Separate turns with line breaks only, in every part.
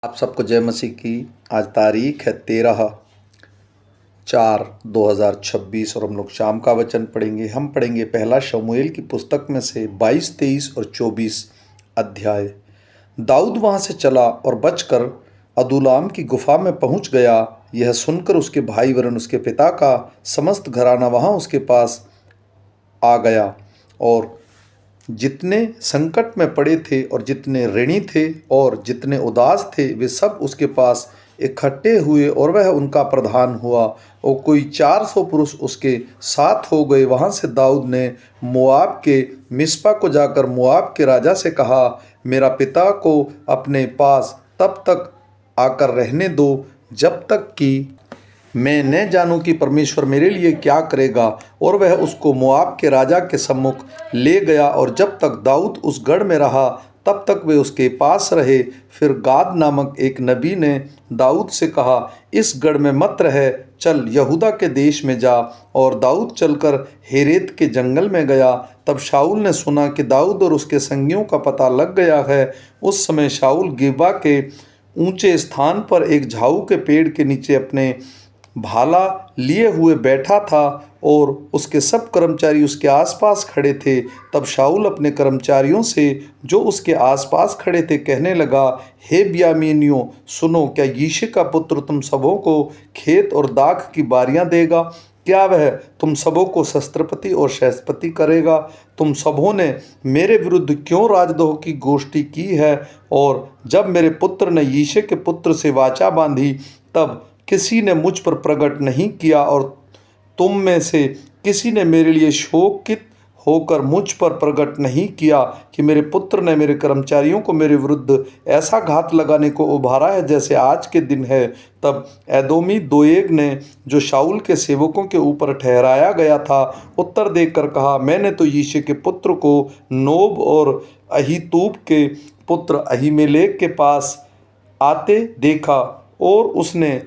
आप सबको जय मसीह की। आज तारीख है 13/4/2026 और हम लोग शाम का वचन पढ़ेंगे। हम पढ़ेंगे पहला शमूएल की पुस्तक में से 22, 23 और 24 अध्याय। दाऊद वहाँ से चला और बचकर अदुल्लाम की गुफा में पहुँच गया। यह सुनकर उसके भाई वरन उसके पिता का समस्त घराना वहाँ उसके पास आ गया, और जितने संकट में पड़े थे और जितने ऋणी थे और जितने उदास थे वे सब उसके पास इकट्ठे हुए, और वह उनका प्रधान हुआ, और कोई 400 पुरुष उसके साथ हो गए। वहाँ से दाऊद ने मोआब के मिस्पा को जाकर मोआब के राजा से कहा, मेरा पिता को अपने पास तब तक आकर रहने दो जब तक कि मैं न जानूं कि परमेश्वर मेरे लिए क्या करेगा। और वह उसको मोआब के राजा के सम्मुख ले गया, और जब तक दाऊद उस गढ़ में रहा तब तक वे उसके पास रहे। फिर गाद नामक एक नबी ने दाऊद से कहा, इस गढ़ में मत रह, चल यहूदा के देश में जा। और दाऊद चलकर हेरेत के जंगल में गया। तब शाऊल ने सुना कि दाऊद और उसके संगियों का पता लग गया है। उस समय शाऊल गिबा के ऊंचे स्थान पर एक झाऊ के पेड़ के नीचे अपने भाला लिए हुए बैठा था, और उसके सब कर्मचारी उसके आसपास खड़े थे। तब शाऊल अपने कर्मचारियों से जो उसके आसपास खड़े थे कहने लगा, हे बिन्यामीनियों सुनो, क्या यिशै का पुत्र तुम सबों को खेत और दाख की बारियां देगा? क्या वह तुम सबों को शस्त्रपति और सहस्त्रपति करेगा? तुम सबों ने मेरे विरुद्ध क्यों राजद्रोह की गोष्ठी की है? और जब मेरे पुत्र ने यिशै के पुत्र से वाचा बांधी तब किसी ने मुझ पर प्रकट नहीं किया, और तुम में से किसी ने मेरे लिए शोकित होकर मुझ पर प्रकट नहीं किया कि मेरे पुत्र ने मेरे कर्मचारियों को मेरे विरुद्ध ऐसा घात लगाने को उभारा है जैसे आज के दिन है। तब एदोमी दोएग ने, जो शाऊल के सेवकों के ऊपर ठहराया गया था, उत्तर देकर कहा, मैंने तो यिशै के पुत्र को नोब और अहीतूब के पुत्र अहीमेलेक के पास आते देखा, और उसने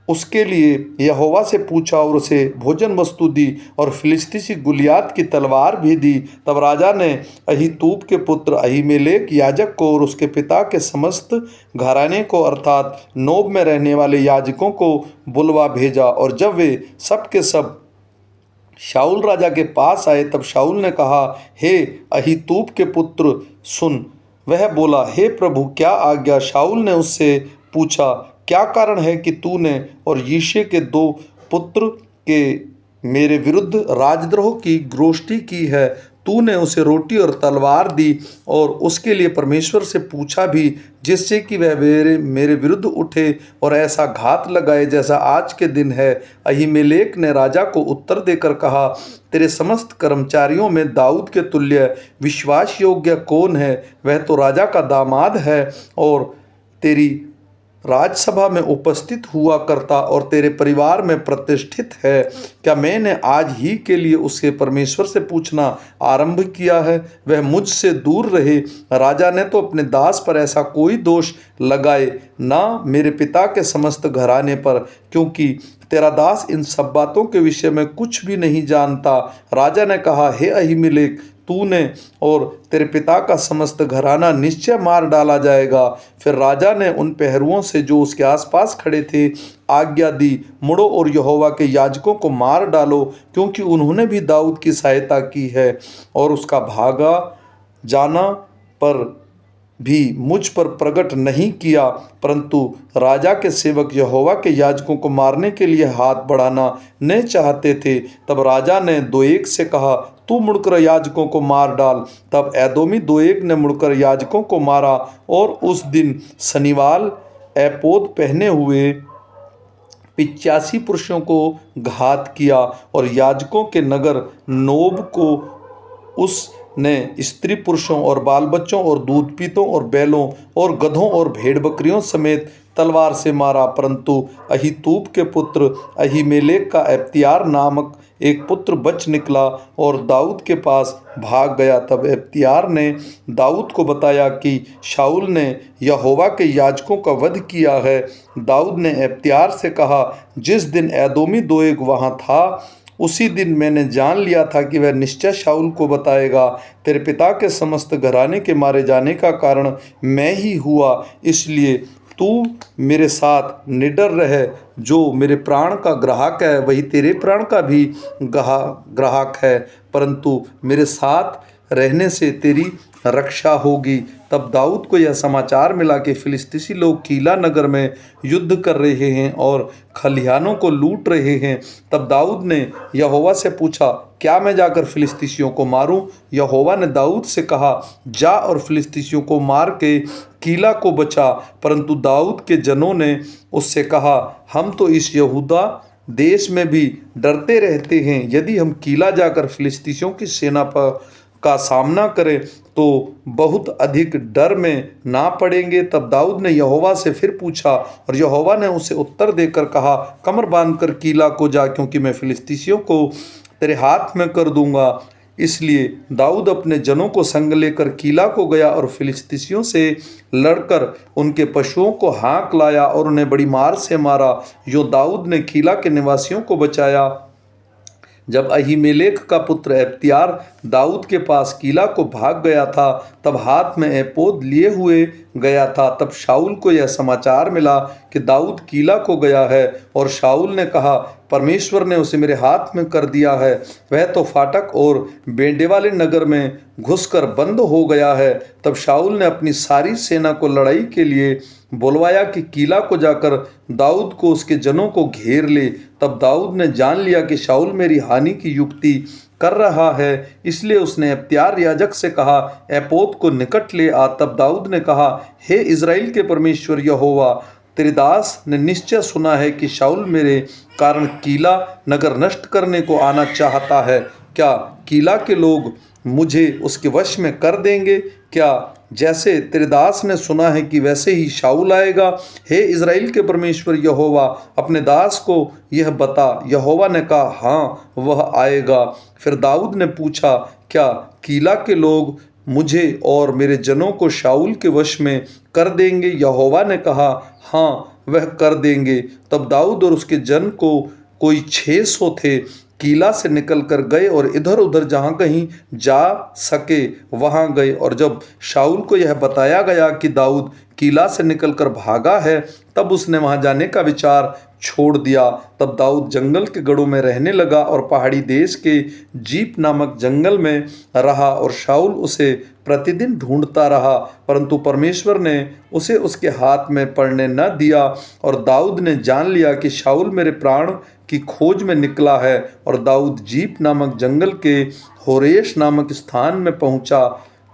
उसके लिए यहोवा से पूछा और उसे भोजन वस्तु दी और फिलिस्तीसी गुलियात की तलवार भी दी। तब राजा ने अहीतूब के पुत्र अहीमेलेक याजक को और उसके पिता के समस्त घराने को अर्थात नोब में रहने वाले याजकों को बुलवा भेजा। और जब वे सब के सब शाऊल राजा के पास आए तब शाऊल ने कहा, हे अहीतूब के पुत्र सुन। वह बोला, हे प्रभु क्या आज्ञा? शाऊल ने उससे पूछा, क्या कारण है कि तूने और यिशै के 2 पुत्र के मेरे विरुद्ध राजद्रोह की गोष्ठी की है? तूने उसे रोटी और तलवार दी और उसके लिए परमेश्वर से पूछा भी, जिससे कि वह मेरे विरुद्ध उठे और ऐसा घात लगाए जैसा आज के दिन है। अहीमेलेक ने राजा को उत्तर देकर कहा, तेरे समस्त कर्मचारियों में दाऊद के तुल्य विश्वास योग्य कौन है? वह तो राजा का दामाद है और तेरी राजसभा में उपस्थित हुआ करता और तेरे परिवार में प्रतिष्ठित है। क्या मैंने आज ही के लिए उसके परमेश्वर से पूछना आरंभ किया है? वह मुझसे दूर रहे। राजा ने तो अपने दास पर ऐसा कोई दोष लगाए ना मेरे पिता के समस्त घराने पर, क्योंकि तेरा दास इन सब बातों के विषय में कुछ भी नहीं जानता। राजा ने कहा, हे अहीमेलेक, तूने और तेरे पिता का समस्त घराना निश्चय मार डाला जाएगा। फिर राजा ने उन पहरुओं से जो उसके आसपास खड़े थे आज्ञा दी, मुड़ो और यहोवा के याजकों को मार डालो, क्योंकि उन्होंने भी दाऊद की सहायता की है। और उसका भागा जाना पर भी मुझ पर प्रकट नहीं किया, परंतु राजा के सेवक यहोवा के याजकों को मारने के लिए हाथ बढ़ाना न चाहते थे। तब राजा ने दोएग से कहा, तू मुड़कर याजकों को मार डाल। तब एदोमी दोएग ने मुड़कर याजकों को मारा, और उस दिन शनिवार एपोद पहने हुए 85 पुरुषों को घात किया। और याजकों के नगर नोब को उसने स्त्री पुरुषों और बाल बच्चों और दूध पीतों और बैलों और गधों और भेड़ बकरियों समेत तलवार से मारा। परंतु अहीतूब के पुत्र अहीमेलेक का अब्यातार नामक एक पुत्र बच निकला और दाऊद के पास भाग गया। तब अब्यातार ने दाऊद को बताया कि शाऊल ने यहोवा के याजकों का वध किया है। दाऊद ने अब्यातार से कहा, जिस दिन एदोमी दोएग वहाँ था उसी दिन मैंने जान लिया था कि वह निश्चय शाऊल को बताएगा। तेरे पिता के समस्त घराने के मारे जाने का कारण मैं ही हुआ, इसलिए तू मेरे साथ निडर रहे। जो मेरे प्राण का ग्राहक है वही तेरे प्राण का भी ग्राहक है, परंतु मेरे साथ रहने से तेरी रक्षा होगी। तब दाऊद को यह समाचार मिला कि फिलिस्तीसी लोग कीला नगर में युद्ध कर रहे हैं और खलिहानों को लूट रहे हैं। तब दाऊद ने यहोवा से पूछा, क्या मैं जाकर फिलिस्तीसियों को मारूं? यहोवा ने दाऊद से कहा, जा और फिलिस्तीसियों को मार के कीला को बचा। परंतु दाऊद के जनों ने उससे कहा, हम तो इस यहूदा देश में भी डरते रहते हैं। यदि हम कीला जाकर फिलिस्तीसियों की सेना का सामना करें तो बहुत अधिक डर में ना पड़ेंगे। तब दाऊद ने यहोवा से फिर पूछा और यहोवा ने उसे उत्तर देकर कहा, कमर बांधकर कीला को जा, क्योंकि मैं फिलिस्तीसियों को तेरे हाथ में कर दूंगा। इसलिए दाऊद अपने जनों को संग लेकर कीला को गया और फिलिस्तीसियों से लड़कर उनके पशुओं को हाँक लाया और उन्हें बड़ी मार से मारा। यूँ दाऊद ने कीला के निवासियों को बचाया। जब अहीमेलेक का पुत्र अब्यातार दाऊद के पास कीला को भाग गया था, तब हाथ में एपोद लिए हुए गया था। तब शाऊल को यह समाचार मिला कि दाऊद कीला को गया है, और शाऊल ने कहा, परमेश्वर ने उसे मेरे हाथ में कर दिया है। वह तो फाटक और बेंड़े वाले नगर में घुसकर बंद हो गया है। तब शाऊल ने अपनी सारी सेना को लड़ाई के लिए बुलवाया कि कीला को जाकर दाऊद को उसके जनों को घेर ले। तब दाऊद ने जान लिया कि शाऊल मेरी हानि की युक्ति कर रहा है, इसलिए उसने अब्यातार याजक से कहा, एपोद को निकट ले आ। तब दाऊद ने कहा, हे इज़राइल के परमेश्वर यहोवा, तेरे दास ने निश्चय सुना है कि शाऊल मेरे कारण कीला नगर नष्ट करने को आना चाहता है। क्या कीला के लोग मुझे उसके वश में कर देंगे? क्या जैसे तेरे दास ने सुना है कि वैसे ही शाऊल आएगा? हे इज़राइल के परमेश्वर यहोवा, अपने दास को यह बता। यहोवा ने कहा, हाँ, वह आएगा। फिर दाऊद ने पूछा, क्या कीला के लोग मुझे और मेरे जनों को शाऊल के वश में कर देंगे? यहोवा ने कहा, हाँ, वह कर देंगे। तब दाऊद और उसके जन को कोई 600 थे, कीला से निकल कर गए और इधर उधर जहाँ कहीं जा सके वहाँ गए। और जब शाऊल को यह बताया गया कि दाऊद कीला से निकलकर भागा है, तब उसने वहाँ जाने का विचार छोड़ दिया। तब दाऊद जंगल के गढ़ों में रहने लगा और पहाड़ी देश के जीप नामक जंगल में रहा, और शाऊल उसे प्रतिदिन ढूंढता रहा, परंतु परमेश्वर ने उसे उसके हाथ में पड़ने न दिया। और दाऊद ने जान लिया कि शाऊल मेरे प्राण की खोज में निकला है। और दाऊद जीप नामक जंगल के होरेश नामक स्थान में पहुंचा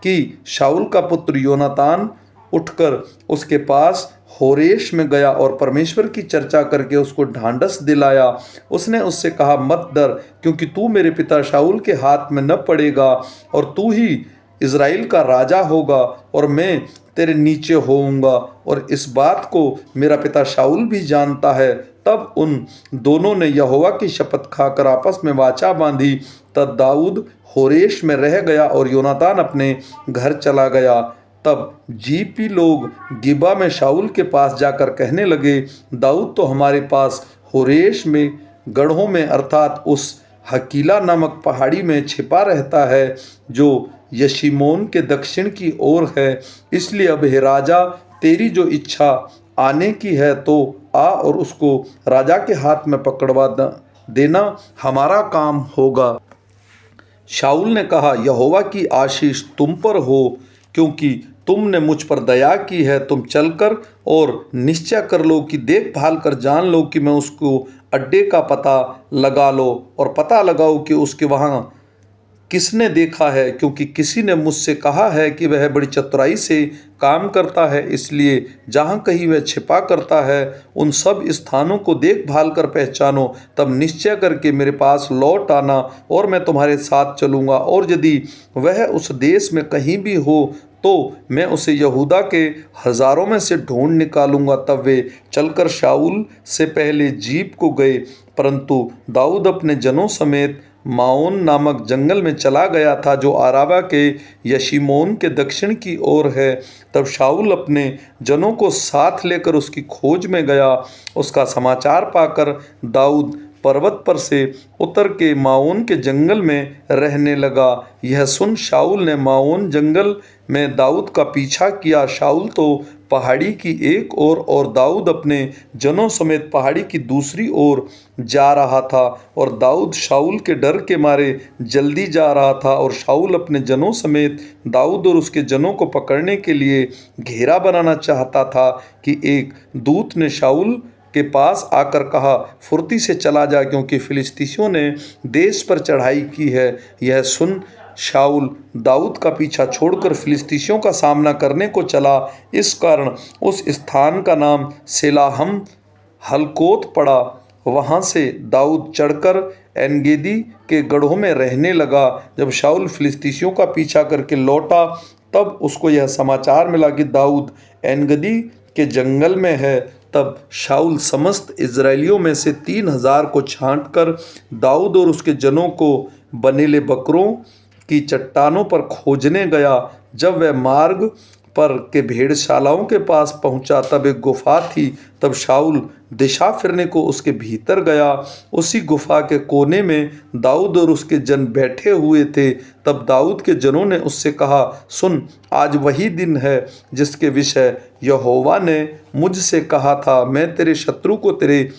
कि शाऊल का पुत्र योनातान उठकर उसके पास होरेश में गया और परमेश्वर की चर्चा करके उसको ढांढस दिलाया। उसने उससे कहा, मत डर, क्योंकि तू मेरे पिता शाऊल के हाथ में न पड़ेगा, और तू ही इज़राइल का राजा होगा, और मैं तेरे नीचे होऊंगा, और इस बात को मेरा पिता शाऊल भी जानता है। तब उन दोनों ने यहोवा की शपथ खाकर आपस में वाचा बांधी। तब दाऊद होरेश में रह गया और योनातान अपने घर चला गया। तब जीपी लोग गिबा में शाऊल के पास जाकर कहने लगे, दाऊद तो हमारे पास होरेश में गढ़ों में अर्थात उस हकीला नामक पहाड़ी में छिपा रहता है, जो यशीमोन के दक्षिण की ओर है। इसलिए अब हे राजा, तेरी जो इच्छा आने की है तो आ और उसको राजा के हाथ में पकड़वा देना, हमारा काम होगा। शाऊल ने कहा, यहोवा की आशीष तुम पर हो, क्योंकि तुमने मुझ पर दया की है। तुम चलकर और निश्चय कर लो कि देखभाल कर जान लो कि मैं उसको अड्डे का पता लगा लो, और पता लगाओ कि उसके वहाँ किसने देखा है, क्योंकि किसी ने मुझसे कहा है कि वह बड़ी चतुराई से काम करता है। इसलिए जहाँ कहीं वह छिपा करता है, उन सब स्थानों को देखभाल कर पहचानो। तब निश्चय करके मेरे पास लौट आना, और मैं तुम्हारे साथ चलूँगा। और यदि वह उस देश में कहीं भी हो तो मैं उसे यहूदा के हज़ारों में से ढूंढ निकालूंगा। तब वे चलकर शाऊल से पहले जीप को गए, परंतु दाऊद अपने जनों समेत माओन नामक जंगल में चला गया था, जो आराबा के यशीमोन के दक्षिण की ओर है। तब शाऊल अपने जनों को साथ लेकर उसकी खोज में गया। उसका समाचार पाकर दाऊद पर्वत पर से उतर के माओन के जंगल में रहने लगा। यह सुन शाऊल ने माओन जंगल में दाऊद का पीछा किया। शाऊल तो पहाड़ी की एक ओर और दाऊद अपने जनों समेत पहाड़ी की दूसरी ओर जा रहा था। और दाऊद शाऊल के डर के मारे जल्दी जा रहा था, और शाऊल अपने जनों समेत दाऊद और उसके जनों को पकड़ने के लिए घेरा बनाना चाहता था कि एक दूत ने शाऊल के पास आकर कहा, फुर्ती से चला जा, क्योंकि फिलिस्तीसियों ने देश पर चढ़ाई की है। यह सुन शाऊल दाऊद का पीछा छोड़कर फिलिस्तीसियों का सामना करने को चला। इस कारण उस स्थान का नाम सेलाहम हलकोत पड़ा। वहाँ से दाऊद चढ़कर एनगेदी के गढ़ों में रहने लगा। जब शाऊल फिलिस्तीसियों का पीछा करके लौटा, तब उसको यह समाचार मिला कि दाऊद एनगदी के जंगल में है। तब शाऊल समस्त इजरायलियों में से 3,000 को छांटकर दाऊद और उसके जनों को बनेले बकरों की चट्टानों पर खोजने गया। जब वह मार्ग पर के भेड़शालाओं के पास पहुंचा, तब एक गुफा थी। तब शाऊल दिशा फिरने को उसके भीतर गया। उसी गुफा के कोने में दाऊद और उसके जन बैठे हुए थे। तब दाऊद के जनों ने उससे कहा, सुन, आज वही दिन है जिसके विषय यहोवा ने मुझसे कहा था, मैं तेरे शत्रु को तेरे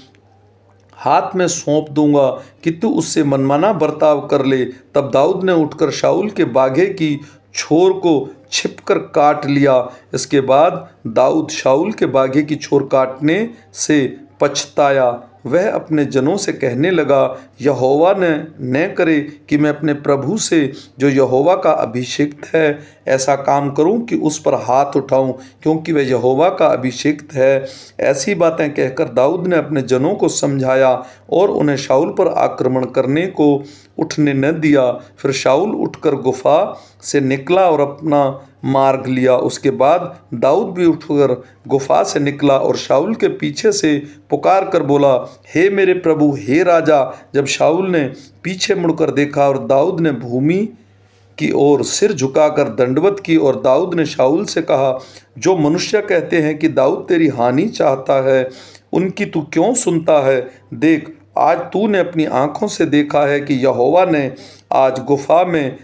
हाथ में सौंप दूंगा कि तू उससे मनमाना बर्ताव कर ले। तब दाऊद ने उठकर शाऊल के बागे की छोर को छिपकर काट लिया। इसके बाद दाऊद शाऊल के बागे की छोर काटने से पछताया। वह अपने जनों से कहने लगा, यहोवा ने न करे कि मैं अपने प्रभु से जो यहोवा का अभिषिक्त है ऐसा काम करूं कि उस पर हाथ उठाऊं, क्योंकि वह यहोवा का अभिषिक्त है। ऐसी बातें कहकर दाऊद ने अपने जनों को समझाया और उन्हें शाऊल पर आक्रमण करने को उठने न दिया। फिर शाऊल उठकर गुफा से निकला और अपना मार्ग लिया। उसके बाद दाऊद भी उठकर गुफा से निकला और शाऊल के पीछे से पुकार कर बोला, हे मेरे प्रभु, हे राजा। जब शाऊल ने पीछे मुड़कर देखा और दाऊद ने भूमि की ओर सिर झुकाकर दंडवत की, और दाऊद ने शाऊल से कहा, जो मनुष्य कहते हैं कि दाऊद तेरी हानि चाहता है, उनकी तू क्यों सुनता है? देख, आज तूने अपनी आंखों से देखा है कि यहोवा ने आज गुफा में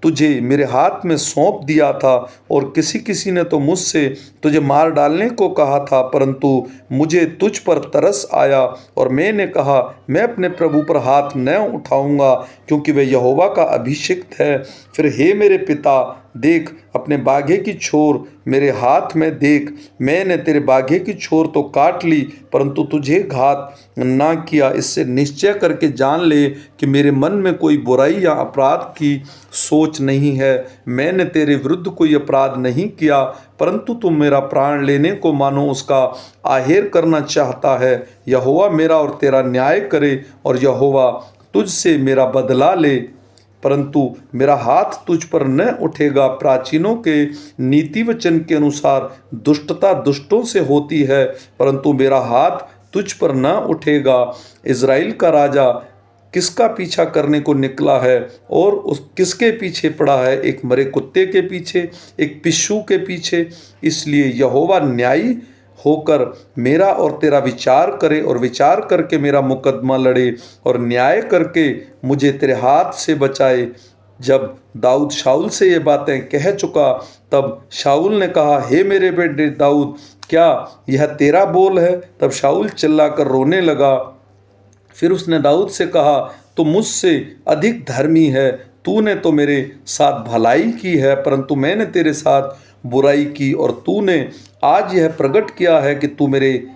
तुझे मेरे हाथ में सौंप दिया था, और किसी किसी ने तो मुझसे तुझे मार डालने को कहा था, परंतु मुझे तुझ पर तरस आया और मैंने कहा, मैं अपने प्रभु पर हाथ न उठाऊंगा, क्योंकि वह यहोवा का अभिषिक्त है। फिर हे मेरे पिता, देख, अपने बागे की छोर मेरे हाथ में देख। मैंने तेरे बागे की छोर तो काट ली, परंतु तुझे घात ना किया। इससे निश्चय करके जान ले कि मेरे मन में कोई बुराई या अपराध की सोच नहीं है। मैंने तेरे विरुद्ध कोई अपराध नहीं किया, परंतु तुम मेरा प्राण लेने को मानो उसका आहेर करना चाहता है। यहोवा मेरा और तेरा न्याय करे, और यहोवा तुझसे मेरा बदला ले, परंतु मेरा हाथ तुझ पर न उठेगा। प्राचीनों के नीति वचन के अनुसार दुष्टता दुष्टों से होती है, परंतु मेरा हाथ तुझ पर न उठेगा। इज़राइल का राजा किसका पीछा करने को निकला है, और उस किसके पीछे पड़ा है? एक मरे कुत्ते के पीछे, एक पिस्सू के पीछे। इसलिए यहोवा न्यायी होकर मेरा और तेरा विचार करे, और विचार करके मेरा मुकदमा लड़े, और न्याय करके मुझे तेरे हाथ से बचाए। जब दाऊद शाऊल से ये बातें कह चुका, तब शाऊल ने कहा, हे मेरे बेटे दाऊद, क्या यह तेरा बोल है? तब शाऊल चिल्लाकर रोने लगा। फिर उसने दाऊद से कहा, तू मुझसे अधिक धर्मी है। तूने तो मेरे साथ भलाई की है, परंतु मैंने तेरे साथ बुराई की, और तूने आज यह प्रकट किया है कि तू मेरे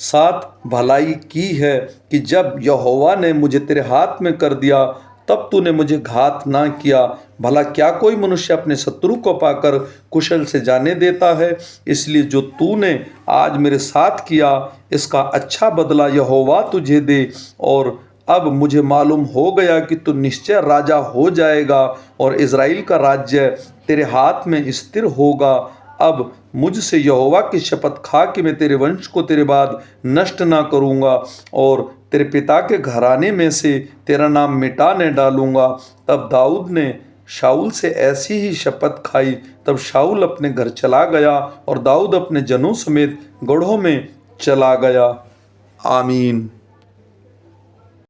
साथ भलाई की है, कि जब यहोवा ने मुझे तेरे हाथ में कर दिया, तब तूने मुझे घात ना किया। भला क्या कोई मनुष्य अपने शत्रु को पाकर कुशल से जाने देता है? इसलिए जो तूने आज मेरे साथ किया, इसका अच्छा बदला यहोवा तुझे दे। और अब मुझे मालूम हो गया कि तू निश्चय राजा हो जाएगा, और इज़राइल का राज्य तेरे हाथ में स्थिर होगा। अब मुझसे यहोवा की शपथ खा कि मैं तेरे वंश को तेरे बाद नष्ट ना करूँगा, और तेरे पिता के घराने में से तेरा नाम मिटा न डालूँगा। तब दाऊद ने शाऊल से ऐसी ही शपथ खाई। तब शाऊल अपने घर चला गया, और दाऊद अपने जनों समेत गढ़ों में चला गया। आमीन।